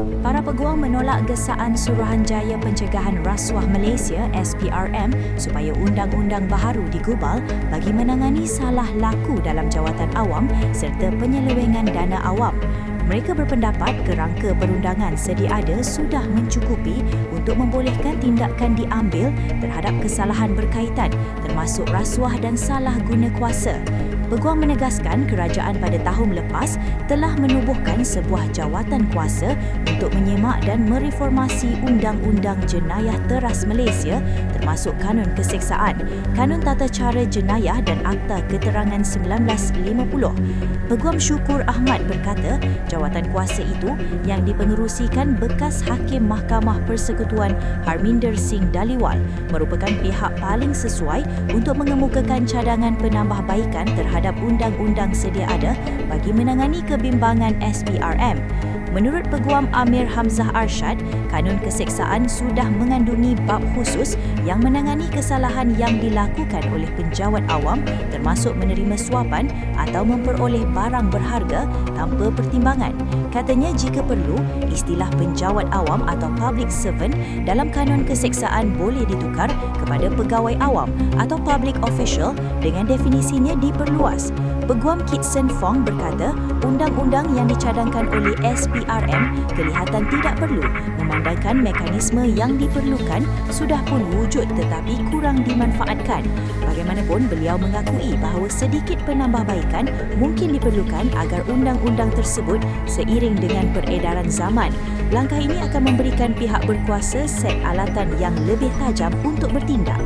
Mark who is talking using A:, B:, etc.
A: Para peguam menolak gesaan Suruhanjaya Pencegahan Rasuah Malaysia (SPRM) supaya undang-undang baharu digubal bagi menangani salah laku dalam jawatan awam serta penyelewengan dana awam. Mereka berpendapat kerangka perundangan sedia ada sudah mencukupi untuk membolehkan tindakan diambil terhadap kesalahan berkaitan termasuk rasuah dan salah guna kuasa. Peguam menegaskan kerajaan pada tahun lepas telah menubuhkan sebuah jawatan kuasa untuk menyemak dan mereformasi Undang-Undang Jenayah Teras Malaysia termasuk Kanun Keseksaan, Kanun Tata Cara Jenayah dan Akta Keterangan 1950. Peguam Syukur Ahmad berkata jawatan kuasa itu yang dipengerusikan bekas Hakim Mahkamah Persekutuan Harminder Singh Dhaliwal merupakan pihak paling sesuai untuk mengemukakan cadangan penambahbaikan terhadap undang-undang sedia ada bagi menangani kebimbangan SPRM. Menurut Peguam Amir Hamzah Arshad, Kanun Keseksaan sudah mengandungi bab khusus yang menangani kesalahan yang dilakukan oleh penjawat awam termasuk menerima suapan atau memperoleh barang berharga tanpa pertimbangan. Katanya jika perlu, istilah penjawat awam atau public servant dalam Kanun Keseksaan boleh ditukar kepada pegawai awam atau public official dengan definisinya diperluas. Peguam Kitson Fong berkata, undang-undang yang dicadangkan oleh SPRM kelihatan tidak perlu memandangkan mekanisme yang diperlukan sudah pun wujud tetapi kurang dimanfaatkan. Bagaimanapun, beliau mengakui bahawa sedikit penambahbaikan mungkin diperlukan agar undang-undang tersebut seiring dengan peredaran zaman. Langkah ini akan memberikan pihak berkuasa set alatan yang lebih tajam untuk bertindak.